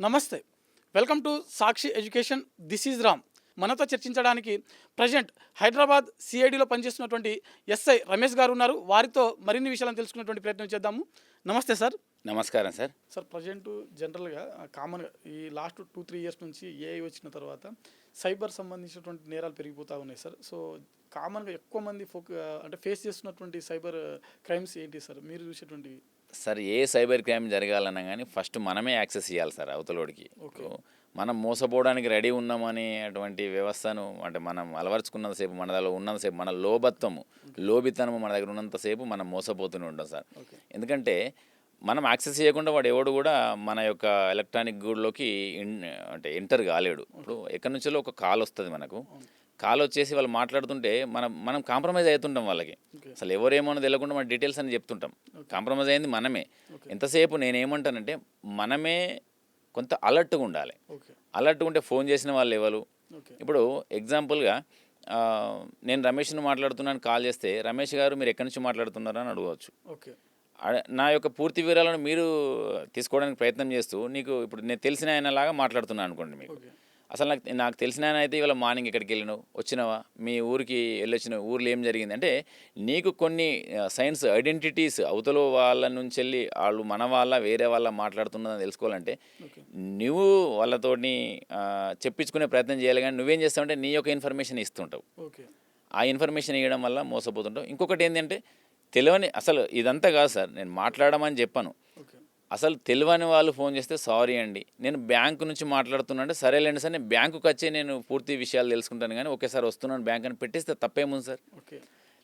నమస్తే, welcome to Sakshi education. This is Ram. మనతో చర్చించడానికి ప్రజెంట్ హైదరాబాద్ సిఐడిలో పనిచేస్తున్నటువంటి ఎస్ఐ రమేష్ గారు ఉన్నారు. వారితో మరిన్ని విషయాలను తెలుసుకునేటువంటి ప్రయత్నం చేద్దాము. నమస్తే సార్. నమస్కారం సార్. సార్, ప్రజెంట్ జనరల్గా కామన్గా ఈ లాస్ట్ 2-3 ఇయర్స్ నుంచి ఏఐ వచ్చిన తర్వాత సైబర్ సంబంధించినటువంటి నేరాలు పెరిగిపోతూ ఉన్నాయి సార్. సో కామన్గా ఎక్కువ మంది అంటే ఫేస్ చేస్తున్నటువంటి సైబర్ క్రైమ్స్ ఏంటి సార్ మీరు చూసేటువంటి? సార్, ఏ సైబర్ క్రైమ్ జరగాలన్నా కానీ ఫస్ట్ మనమే యాక్సెస్ ఇవ్వాలి సార్ అవతలోడికి. మనం మోసపోవడానికి రెడీ ఉన్నామని అటువంటి వ్యవస్థను అంటే మనం అలవరుచుకున్నంతసేపు, మనలో ఉన్నంతసేపు, మన లోబితనము మన దగ్గర ఉన్నంతసేపు మనం మోసపోతూనే ఉంటాం సార్. ఎందుకంటే మనం యాక్సెస్ చేయకుండా వాడు ఎవడు కూడా మన యొక్క ఎలక్ట్రానిక్ గూడ్లోకి అంటే ఎంటర్ కాలేడు. ఇప్పుడు ఎక్కడి నుంచో ఒక కాల్ వస్తుంది మనకు. కాల్ వచ్చేసి వాళ్ళు మాట్లాడుతుంటే మనం కాంప్రమైజ్ అవుతుంటాం. వాళ్ళకి అసలు ఎవరేమో తెలియకుండా మన డీటెయిల్స్ అని చెప్తుంటాం. కాంప్రమైజ్ అయింది మనమే. ఎంతసేపు నేనేమంటానంటే మనమే కొంత అలర్ట్గా ఉండాలి. అలర్ట్గా ఉంటే ఫోన్ చేసిన వాళ్ళు ఎవరు? ఇప్పుడు ఎగ్జాంపుల్గా నేను రమేష్ను మాట్లాడుతున్నాను, కాల్ చేస్తే రమేష్ గారు మీరు ఎక్కడి నుంచి మాట్లాడుతున్నారని అడగవచ్చు. నా యొక్క పూర్తి వివరాలను మీరు తీసుకోవడానికి ప్రయత్నం చేస్తూ నీకు ఇప్పుడు నేను తెలిసిన ఆయనలాగా మాట్లాడుతున్నాను అనుకోండి. మీకు అసలు నాకు తెలిసిన ఆయన అయితే ఇవాళ మార్నింగ్ ఎక్కడికి వెళ్ళినావు, వచ్చినావా, మీ ఊరికి వెళ్ళొచ్చినావు, ఊర్లో ఏం జరిగింది అంటే నీకు కొన్ని సైన్స్ ఐడెంటిటీస్ అవతల వాళ్ళ నుంచి వెళ్ళి వాళ్ళు మన వాళ్ళ వేరే వాళ్ళ మాట్లాడుతున్నదని తెలుసుకోవాలంటే నువ్వు వాళ్ళతోని చెప్పించుకునే ప్రయత్నం చేయాలి. కానీ నువ్వేం చేస్తావంటే నీ యొక్క ఇన్ఫర్మేషన్ ఇస్తుంటావు. ఆ ఇన్ఫర్మేషన్ ఇవ్వడం వల్ల మోసపోతుంటావు. ఇంకొకటి ఏంటంటే తెలియని అసలు ఇదంతా కాదు సార్, నేను మాట్లాడమని చెప్పాను. అసలు తెలియని వాళ్ళు ఫోన్ చేస్తే సారీ అండి, నేను బ్యాంకు నుంచి మాట్లాడుతున్నా అంటే సరేలేండి సార్, నేను బ్యాంకుకి వచ్చి నేను పూర్తి విషయాలు తెలుసుకుంటాను కానీ ఒకేసారి వస్తున్నాను బ్యాంక్ అని పెట్టేస్తే తప్పేముంది సార్?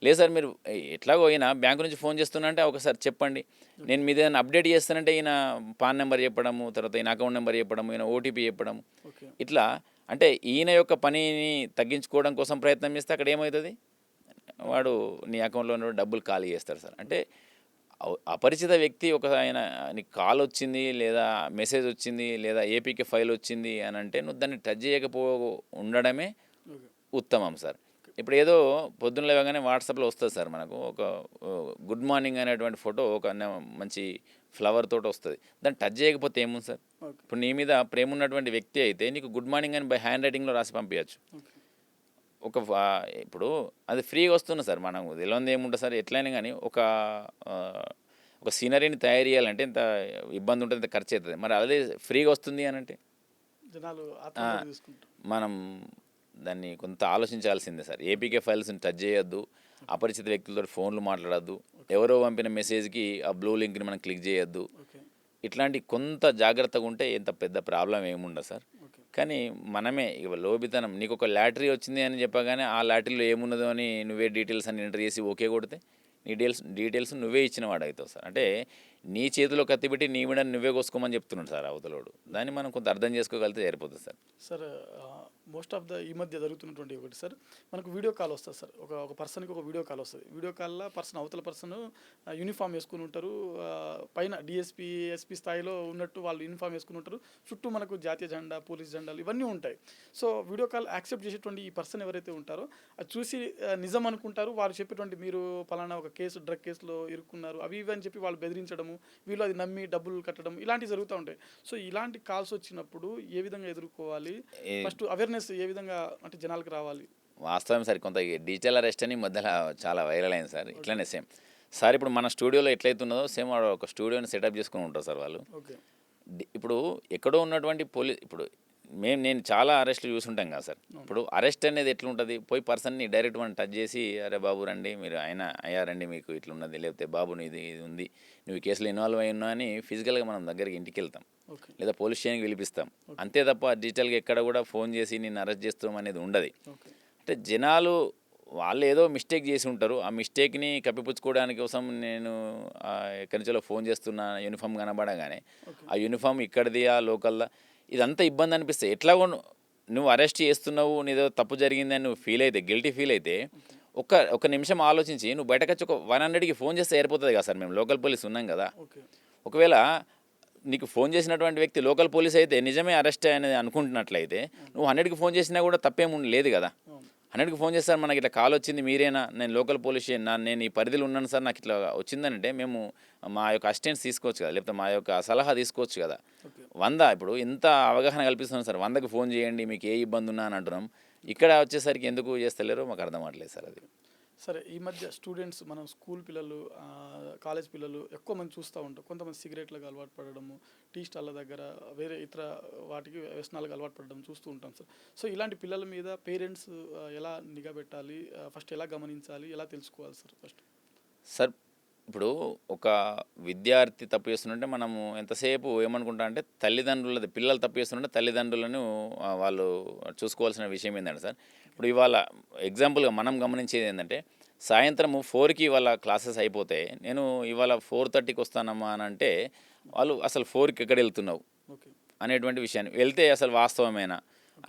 లేదు సార్, మీరు ఎట్లాగో అయినా బ్యాంకు నుంచి ఫోన్ చేస్తున్నా అంటే ఒకసారి చెప్పండి, నేను మీద ఏదైనా అప్డేట్ చేస్తానంటే ఈయన పాన్ నెంబర్ చెప్పడము, తర్వాత ఈయన అకౌంట్ నెంబర్ చెప్పడము, ఈయన ఓటీపీ చెప్పడము, ఇట్లా అంటే ఈయన యొక్క పనిని తగ్గించుకోవడం కోసం ప్రయత్నం చేస్తే అక్కడ ఏమవుతుంది, వాడు నీ అకౌంట్లో డబ్బులు ఖాళీ చేస్తాడు సార్. అంటే అపరిచిత వ్యక్తి ఒక ఆయన నీకు కాల్ వచ్చింది లేదా మెసేజ్ వచ్చింది లేదా ఏపీకే ఫైల్ వచ్చింది అని అంటే నువ్వు దాన్ని టచ్ చేయకపో ఉండడమే ఉత్తమం సార్. ఇప్పుడు ఏదో పొద్దున్న లేవగానే వాట్సాప్లో వస్తుంది సార్ మనకు ఒక గుడ్ మార్నింగ్ అనేటువంటి ఫోటో, ఒక మంచి ఫ్లవర్ తోటి వస్తుంది. దాన్ని టచ్ చేయకపోతే ఏముంది సార్? ఇప్పుడు నీ మీద ప్రేమ ఉన్నటువంటి వ్యక్తి అయితే నీకు గుడ్ మార్నింగ్ అని బై హ్యాండ్ రైటింగ్లో రాసి పంపించచ్చు. ఇప్పుడు అది ఫ్రీగా వస్తుంది సార్, మనం తెలియదు ఏముంటుంది సార్. ఎట్లయినా కానీ ఒక సీనరీని తయారు చేయాలంటే ఎంత ఇబ్బంది ఉంటుంది, ఎంత ఖర్చు అవుతుంది. మరి అదే ఫ్రీగా వస్తుంది అని అంటే మనం దాన్ని కొంత ఆలోచించాల్సిందే సార్. ఏపీకే ఫైల్స్ని టచ్ చేయొద్దు, అపరిచిత వ్యక్తులతో ఫోన్లు మాట్లాడద్దు, ఎవరో పంపిన మెసేజ్కి ఆ బ్లూ లింక్ని మనం క్లిక్ చేయొద్దు. ఇట్లాంటి కొంత జాగ్రత్తగా ఉంటే ఎంత పెద్ద ప్రాబ్లం ఏముండదు సార్. కానీ మనమే ఇక లోబితనం, నీకు ఒక లాటరీ వచ్చింది అని చెప్పగానే ఆ లాటరీలో ఏమున్నదో అని నువ్వే డీటెయిల్స్ అని ఎంటర్ చేసి ఓకే కొడితే నీ డీటెయిల్స్ నువ్వే ఇచ్చిన వాడు అవుతావు సార్. అంటే నీ చేతిలో కత్తి పెట్టి నీ మీద నువ్వే కోసుకోమని చెప్తున్నాడు సార్ అవతలోడు. దాన్ని మనం కొంత అర్థం చేసుకోగలిగితే సరిపోతుంది సార్. సార్, మోస్ట్ ఆఫ్ ఈ మధ్య జరుగుతున్నటువంటి ఒకటి సార్, మనకు వీడియో కాల్ వస్తుంది సార్. ఒక పర్సన్కి ఒక వీడియో కాల్ వస్తుంది. వీడియో కాల్లో అవతల పర్సన్ యూనిఫామ్ వేసుకుని ఉంటారు, పైన డిఎస్పీ ఎస్పీ స్థాయిలో ఉన్నట్టు వాళ్ళు యూనిఫామ్ వేసుకుని ఉంటారు, చుట్టూ మనకు జాతీయ జెండా, పోలీస్ జెండాలు ఇవన్నీ ఉంటాయి. సో వీడియో కాల్ యాక్సెప్ట్ చేసేటువంటి ఈ పర్సన్ ఎవరైతే ఉంటారో అది చూసి నిజం అనుకుంటారు. వారు చెప్పేటువంటి మీరు పలానా ఒక డ్రగ్ కేసులో ఇరుక్కున్నారు అవి ఇవి అని చెప్పి వాళ్ళు బెదిరించడము, వీళ్ళు అది నమ్మి డబ్బులు కట్టడం ఇలాంటివి జరుగుతూ ఉంటాయి. సో ఇలాంటి కాల్స్ వచ్చినప్పుడు ఏ విధంగా ఎదుర్కోవాలి, ఫస్ట్ అవేర్నెస్ ఏ విధంగా అంటే జనాలకు రావాలి? వాస్తవం సార్, కొంత డిజిటల్ అరెస్ట్ అని మధ్యలో చాలా వైరల్ అయింది సార్. ఇట్లనే సేమ్ సార్, ఇప్పుడు మన స్టూడియోలో ఎట్లయితున్నదో సేమ్ ఒక స్టూడియోని సెటప్ చేసుకుని ఉంటారు సార్ వాళ్ళు. ఇప్పుడు ఎక్కడో ఉన్నటువంటి ఇప్పుడు నేను చాలా అరెస్ట్లు చూసుంటాం కదా సార్. ఇప్పుడు అరెస్ట్ అనేది ఎట్లుంటుంది, పోయి పర్సన్ని డైరెక్ట్ మనం టచ్ చేసి అరే బాబు రండి, మీరు అయ్యారండి, మీకు ఇట్లున్నది, లేకపోతే బాబు ఇది ఉంది, నువ్వు ఈ కేసులో ఇన్వాల్వ్ అయి ఉన్నా అని ఫిజికల్గా మనం దగ్గరికి ఇంటికి వెళ్తాం లేదా పోలీస్ స్టేషన్కి పిలిపిస్తాం. అంతే తప్ప డిజిటల్గా ఎక్కడ కూడా ఫోన్ చేసి నిన్ను అరెస్ట్ చేస్తాం అనేది ఉండదు. అంటే జనాలు వాళ్ళు ఏదో మిస్టేక్ చేసి ఉంటారు, ఆ మిస్టేక్ని కప్పిపుచ్చుకోవడానికి కోసం నేను ఎక్కడి నుంచో ఫోన్ చేస్తున్నా యూనిఫామ్ కనబడగానే ఆ యూనిఫామ్ ఇక్కడిది ఆ లోకల్దా ఇదంతా ఇబ్బంది అనిపిస్తే ఎట్లాగో నువ్వు అరెస్ట్ చేస్తున్నావు, నీదో తప్పు జరిగిందని నువ్వు ఫీల్ అయితే, గిల్టీ ఫీల్ అయితే ఒక నిమిషం ఆలోచించి నువ్వు బయటకు వచ్చి ఒక 100కి ఫోన్ చేస్తే సరిపోతుంది కదా సార్. మేము లోకల్ పోలీస్ ఉన్నాం కదా. ఒకవేళ నీకు ఫోన్ చేసినటువంటి వ్యక్తి లోకల్ పోలీస్ అయితే నిజమే అరెస్ట్ అనేది అనుకుంటున్నట్లయితే నువ్వు 100కి ఫోన్ చేసినా కూడా తప్పేమీ లేదు కదా. 100కి ఫోన్ చేస్తారు, మనకి ఇట్లా కాల్ వచ్చింది మీరేనా, నేను లోకల్ పోలీస్ స్టేషన్ నేను ఈ పరిధిలో ఉన్నాను సార్, నాకు ఇట్లా వచ్చిందంటే మేము మా యొక్క అసిస్టెంట్స్ తీసుకోవచ్చు కదా, లేకపోతే మా యొక్క సలహా తీసుకోవచ్చు కదా. ఓకే. 100 ఇప్పుడు ఇంత అవగాహన కల్పిస్తున్నాం సార్, 100కి ఫోన్ చేయండి మీకు ఏ ఇబ్బంది ఉన్నా అని అంటున్నాం. ఇక్కడ వచ్చేసరికి ఎందుకు చేస్తలేరో మాకు అర్థం అవ్వట్లేదు సార్ అది. సరే, ఈ మధ్య స్టూడెంట్స్, మనం స్కూల్ పిల్లలు, కాలేజ్ పిల్లలు ఎక్కువ మంది చూస్తూ ఉంటాం. కొంతమంది సిగరెట్లకు అలవాటు పడడము, టీ స్టాళ్ళ దగ్గర వేరే ఇతర వాటికి వ్యసనాలకు అలవాటు పడడం చూస్తూ ఉంటాం సార్. సో ఇలాంటి పిల్లల మీద పేరెంట్స్ ఎలా నిఘా పెట్టాలి, ఫస్ట్ ఎలా గమనించాలి, ఎలా తెలుసుకోవాలి సార్ ఫస్ట్? సార్ ఇప్పుడు ఒక విద్యార్థి తప్పు చేస్తుంటే మనము ఎంతసేపు ఏమనుకుంటా అంటే తల్లిదండ్రులది, పిల్లలు తప్పు చేస్తుంటే తల్లిదండ్రులను వాళ్ళు చూసుకోవాల్సిన విషయం ఏంటంటే సార్, ఇప్పుడు ఇవాళ ఎగ్జాంపుల్గా మనం గమనించేది ఏంటంటే సాయంత్రము 4కి వాళ్ళ క్లాసెస్ అయిపోతే నేను ఇవాళ 4:30కి వస్తానమ్మా అని అంటే వాళ్ళు అసలు 4కి ఎక్కడ వెళ్తున్నావు ఓకే. అనేటువంటి విషయాన్ని వెళ్తే అసలు వాస్తవమేనా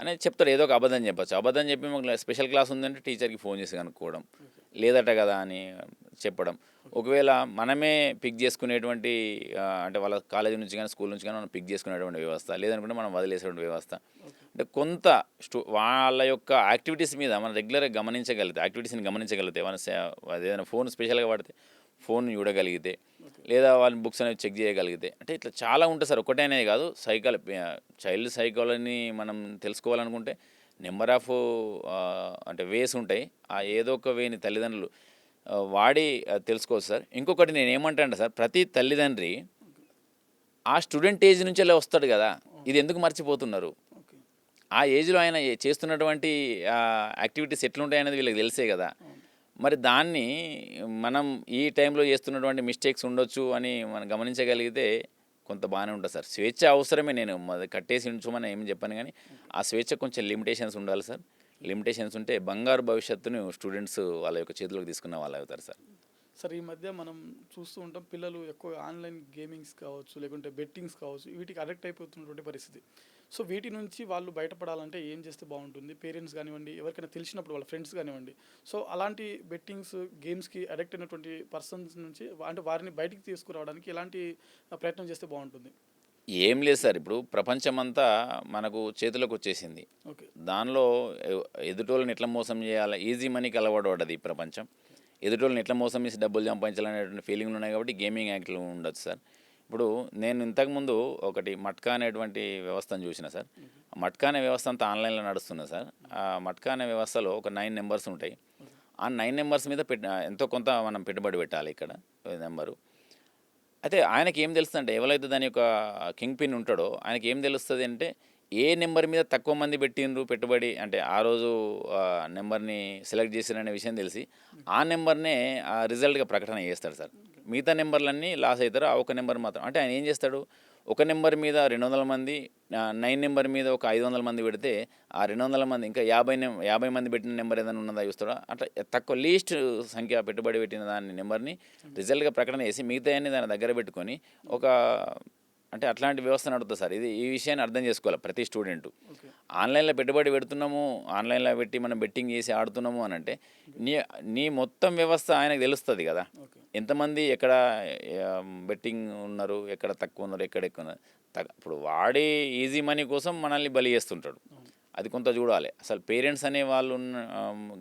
అనేది చెప్తాడు. ఏదో ఒక అబద్ధం చెప్పచ్చు. అబద్ధం చెప్పి మాకు స్పెషల్ క్లాస్ ఉందంటే టీచర్కి ఫోన్ చేసి కనుక్కోవడం, లేదట కదా అని చెప్పడం. ఒకవేళ మనమే పిక్ చేసుకునేటువంటి అంటే వాళ్ళ కాలేజీ నుంచి కానీ స్కూల్ నుంచి కానీ మనం పిక్ చేసుకునేటువంటి వ్యవస్థ, లేదనుకుంటే మనం వదిలేసేటువంటి వ్యవస్థ. అంటే కొంత వాళ్ళ యొక్క యాక్టివిటీస్ మీద మనం రెగ్యులర్గా గమనించగలిగితే, యాక్టివిటీస్ని గమనించగలిగితే, ఏదైనా ఫోన్ స్పెషల్గా వాడితే ఫోన్ చూడగలిగితే, లేదా వాళ్ళ బుక్స్ అనేవి చెక్ చేయగలిగితే, అంటే ఇట్లా చాలా ఉంటుంది సార్. ఒకటే అనేది కాదు, చైల్డ్ సైకాలజీని మనం తెలుసుకోవాలనుకుంటే నెంబర్ ఆఫ్ అంటే వేస్ ఉంటాయి. ఆ ఏదో ఒక వేని తల్లిదండ్రులు వాడి తెలుసుకోవచ్చు సార్. ఇంకొకటి నేను ఏమంటాను సార్, ప్రతి తల్లిదండ్రి ఆ స్టూడెంట్ ఏజ్ నుంచే వస్తాడు కదా, ఇది ఎందుకు మర్చిపోతున్నారు? ఓకే. ఆ ఏజ్లో ఆయన చేస్తున్నటువంటి యాక్టివిటీస్ ఎట్లుంటాయి అనేది వీళ్ళకి తెలిసే కదా. మరి దాన్ని మనం ఈ టైంలో చేస్తున్నటువంటి మిస్టేక్స్ ఉండొచ్చు అని మనం గమనించగలిగితే కొంత బాగానే ఉంటుంది సార్. స్వేచ్ఛ అవసరమే, నేను కట్టేసి ఉంచమని ఏం చెప్పాను, కానీ ఆ స్వేచ్ఛ కొంచెం లిమిటేషన్స్ ఉండాలి సార్. లిమిటేషన్స్ ఉంటే బంగారు భవిష్యత్తును స్టూడెంట్స్ వాళ్ళ యొక్క చేతిలోకి తీసుకున్న వాళ్ళు అవుతారు సార్. సార్, ఈ మధ్య మనం చూస్తూ ఉంటాం, పిల్లలు ఎక్కువ ఆన్లైన్ గేమింగ్స్ కావచ్చు, లేకుంటే బెట్టింగ్స్ కావచ్చు, వీటికి అడిక్ట్ అయిపోతున్నటువంటి పరిస్థితి. సో వీటి నుంచి వాళ్ళు బయటపడాలంటే ఏం చేస్తే బాగుంటుంది? పేరెంట్స్ కానివ్వండి, ఎవరికైనా తెలిసినప్పుడు వాళ్ళ ఫ్రెండ్స్ కానివ్వండి, సో అలాంటి బెట్టింగ్స్, గేమ్స్కి అడిక్ట్ అయినటువంటి పర్సన్స్ నుంచి అంటే వారిని బయటికి తీసుకురావడానికి ఎలాంటి ప్రయత్నం చేస్తే బాగుంటుంది? ఏం లేదు సార్, ఇప్పుడు ప్రపంచమంతా మనకు చేతిలోకి వచ్చేసింది. ఓకే. దానిలో ఎదుటోళ్ళని ఎట్లా మోసం చేయాలి, ఈజీ మనీకి అలవాటు పడ్డది ఈ ప్రపంచం. ఎదుటోళ్ళని ఎట్లా మోసం చేసి డబ్బులు సంపాదించాలనేటువంటి ఫీలింగ్లు ఉన్నాయి కాబట్టి గేమింగ్ యాక్ట్లు ఉండొచ్చు సార్. ఇప్పుడు నేను ఇంతకుముందు ఒకటి మట్కా అనేటువంటి వ్యవస్థను చూసిన సార్. ఆ మట్కా అనే వ్యవస్థ అంతా ఆన్లైన్లో నడుస్తుంది సార్. ఆ మట్కా అనే వ్యవస్థలో ఒక 9 నెంబర్స్ ఉంటాయి. ఆ 9 నెంబర్స్ మీద ఎంతో కొంత మనం పెట్టుబడి పెట్టాలి. ఇక్కడ నెంబరు అయితే ఆయనకి ఏం తెలుస్తుంది అంటే, ఎవరైతే దాని యొక్క కింగ్ పిన్ ఉంటాడో ఆయనకి ఏం తెలుస్తుంది అంటే, ఏ నెంబర్ మీద తక్కువ మంది పెట్టిండ్రు పెట్టుబడి, అంటే ఆ రోజు నెంబర్ని సెలెక్ట్ చేసిరనే విషయం తెలిసి ఆ నెంబర్నే రిజల్ట్గా ప్రకటన చేస్తాడు సార్. మిగతా నెంబర్లన్నీ లాస్ అవుతారు, ఆ ఒక నెంబర్ మాత్రం. అంటే ఆయన ఏం చేస్తాడు, ఒక నెంబర్ మీద 200 మంది, 9 నెంబర్ మీద ఒక 500 మంది పెడితే ఆ 200 మంది ఇంకా 50 మంది పెట్టిన నెంబర్ ఏదైనా ఉన్నదా చూస్తాడా. అట్లా తక్కువ లీస్ట్ సంఖ్య పెట్టుబడి పెట్టిన దాని నెంబర్ని రిజల్ట్గా ప్రకటన చేసి మిగతాయన్ని దాని దగ్గర పెట్టుకొని ఒక అంటే అట్లాంటి వ్యవస్థ నడుతుంది సార్. ఈ విషయాన్ని అర్థం చేసుకోవాలి ప్రతి స్టూడెంట్. ఆన్లైన్లో పెట్టుబడి పెడుతున్నాము, ఆన్లైన్లో పెట్టి మనం బెట్టింగ్ చేసి ఆడుతున్నాము అని అంటే నీ మొత్తం వ్యవస్థ ఆయనకు తెలుస్తుంది కదా, ఎంతమంది ఎక్కడ బెట్టింగ్ ఉన్నారు, ఎక్కడ తక్కువ ఉన్నారు, ఎక్కడ ఎక్కువ ఉన్నారు. ఇప్పుడు వాడి ఈజీ మనీ కోసం మనల్ని బలి చేస్తుంటాడు. అది కొంత చూడాలి. అసలు పేరెంట్స్ అనే వాళ్ళు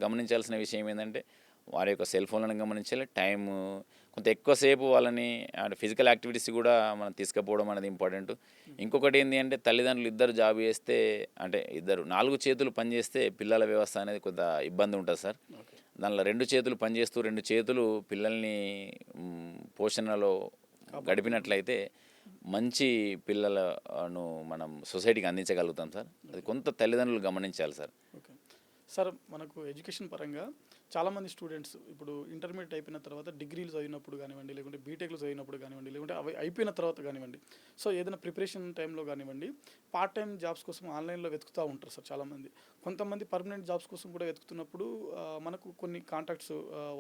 గమనించాల్సిన విషయం ఏంటంటే, వారి యొక్క సెల్ ఫోన్లను గమనించాలి, టైము కొంత ఎక్కువసేపు వాళ్ళని అంటే ఫిజికల్ యాక్టివిటీస్ కూడా మనం తీసుకుపోవడం అనేది ఇంపార్టెంట్. ఇంకొకటి ఏంటి అంటే, తల్లిదండ్రులు ఇద్దరు జాబ్ చేస్తే, అంటే 4 చేతులు పనిచేస్తే పిల్లల వ్యవస్థ అనేది కొంత ఇబ్బంది ఉంటుంది సార్. దానిలో 2 చేతులు పనిచేస్తూ 2 చేతులు పిల్లల్ని పోషణలో గడిపినట్లయితే మంచి పిల్లలను మనం సొసైటీకి అందించగలుగుతాం సార్. అది కొంత తల్లిదండ్రులు గమనించాలి సార్. ఓకే సార్, మనకు ఎడ్యుకేషన్ పరంగా చాలామంది స్టూడెంట్స్ ఇప్పుడు ఇంటర్మీడియట్ అయిపోయిన తర్వాత డిగ్రీలు చదివినప్పుడు కానివ్వండి, లేకుంటే బీటెక్లు చదివినప్పుడు కానివ్వండి, లేకుంటే అవి అయిపోయిన తర్వాత కానివ్వండి, సో ఏదైనా ప్రిపరేషన్ టైంలో కానివ్వండి, పార్ట్ టైం జాబ్స్ కోసం ఆన్లైన్లో వెతుకుతూ ఉంటారు సార్ చాలామంది. కొంతమంది పర్మనెంట్ జాబ్స్ కోసం కూడా వెతుకుతున్నప్పుడు మనకు కొన్ని కాంటాక్ట్స్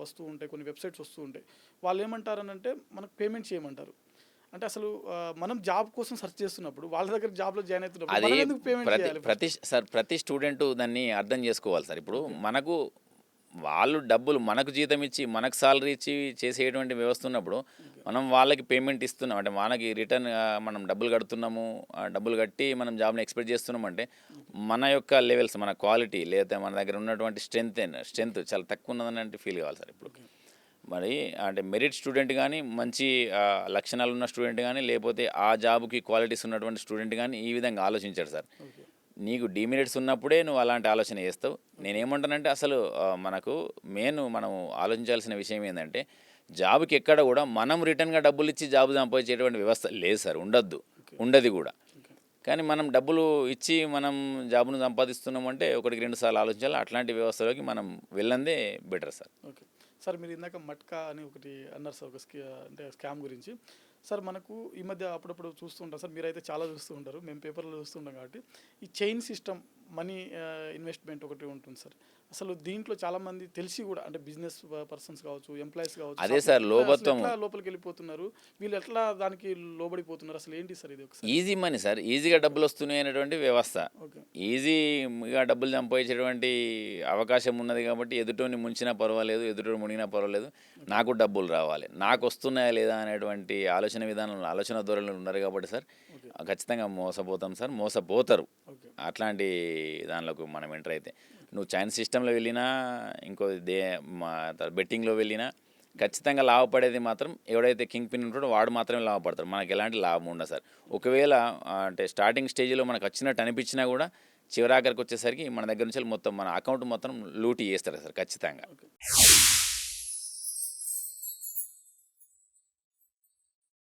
వస్తూ ఉంటాయి, కొన్ని వెబ్సైట్స్ వస్తూ ఉంటాయి. వాళ్ళు ఏమంటారనంటే మనకు పేమెంట్ చేయమంటారు. అంటే అసలు మనం జాబ్ కోసం సెర్చ్ చేస్తున్నప్పుడు వాళ్ళ దగ్గర జాబ్లో జాయిన్ అవుతున్నప్పుడు ప్రతి స్టూడెంట్ దాన్ని అర్థం చేసుకోవాలి సార్. ఇప్పుడు వాళ్ళు డబ్బులు మనకు జీతం ఇచ్చి మనకు సాలరీ ఇచ్చి చేసేటువంటి వ్యవస్థ ఉన్నప్పుడు మనం వాళ్ళకి పేమెంట్ ఇస్తున్నాం అంటే మనకి రిటర్న్ మనం డబ్బులు కడుతున్నాము, డబ్బులు కట్టి మనం జాబ్ని ఎక్స్పెక్ట్ చేస్తున్నాం అంటే మన యొక్క లెవెల్స్ మన క్వాలిటీ లేదా మన దగ్గర ఉన్నటువంటి స్ట్రెంత్ చాలా తక్కువ ఉన్నదని ఫీల్ కావాలి సార్ ఇప్పుడు. మరి అంటే మెరిట్ స్టూడెంట్ కానీ మంచి లక్షణాలు ఉన్న స్టూడెంట్ కానీ లేకపోతే ఆ జాబ్కి క్వాలిటీస్ ఉన్నటువంటి స్టూడెంట్ కానీ ఈ విధంగా ఆలోచించాడు సార్. నీకు డిమెరిట్స్ ఉన్నప్పుడే నువ్వు అలాంటి ఆలోచన చేస్తావు. నేనేమంటానంటే అసలు మనం ఆలోచించాల్సిన విషయం ఏంటంటే జాబ్కి ఎక్కడ కూడా మనం రిటర్న్గా డబ్బులు ఇచ్చి జాబ్ సంపాదించేటువంటి వ్యవస్థ లేదు సార్, ఉండదు కూడా. కానీ మనం డబ్బులు ఇచ్చి మనం జాబ్ను సంపాదిస్తున్నామంటే ఒకటికి 2 సార్లు ఆలోచించాలి. అట్లాంటి వ్యవస్థలోకి మనం వెళ్ళందే బెటర్ సార్. ఓకే సార్, మీరు ఇందాక మట్కా అని ఒకటి అన్నారు సార్, అంటే స్కామ్ గురించి. సార్ మనకు ఈ మధ్య అప్పుడప్పుడు చూస్తుంటాం సార్, మీరైతే చాలా చూస్తూ ఉంటారు, మేము పేపర్లో చూస్తుంటాం కాబట్టి ఈ చైన్ సిస్టమ్ మనీ ఇన్వెస్ట్మెంట్ ఒకటి ఉంటుంది సార్. అసలు దీంట్లో చాలామంది తెలిసి కూడా అంటే బిజినెస్ పర్సన్స్ కావచ్చు, ఎంప్లాయీస్ కావచ్చు, అదే సార్ లోపత్వం. లోపలికి వెళ్ళిపోతున్నారు వీళ్ళు, ఎట్లా దానికి లోబడిపోతున్నారు, అసలు ఏంటి సార్ ఇది? ఒకసారి ఈజీ మనీ సార్, ఈజీగా డబ్బులు వస్తున్నాయి అనేటువంటి వ్యవస్థ. ఓకే, ఈజీగా డబ్బులు సంపాదించేటువంటి అవకాశం ఉన్నది కాబట్టి ఎదుటోని ముంచినా పర్వాలేదు, ఎదుటోని మునిగినా పర్వాలేదు, నాకు డబ్బులు రావాలి, నాకు వస్తున్నాయా లేదా అనేటువంటి ఆలోచన ధోరణులు ఉన్నారు కాబట్టి సార్ ఖచ్చితంగా మోసపోతాం సార్, మోసపోతారు అట్లాంటి దానిలోకి మనం ఎంటర్ అయితే. నువ్వు చైన్ సిస్టంలో వెళ్ళినా ఇంకో బెట్టింగ్లో వెళ్ళినా ఖచ్చితంగా లాభపడేది మాత్రం ఎవడైతే కింగ్ పిన్ ఉంటాడో వాడు మాత్రమే లాభపడతారు. మనకి ఎలాంటి లాభం ఉండదు సార్. ఒకవేళ అంటే స్టార్టింగ్ స్టేజ్లో మనకు వచ్చినట్టు అనిపించినా కూడా చివరాఖరికి వచ్చేసరికి మన దగ్గర నుంచి మొత్తం మన అకౌంట్ మొత్తం లూటీ చేస్తారు సార్ ఖచ్చితంగా.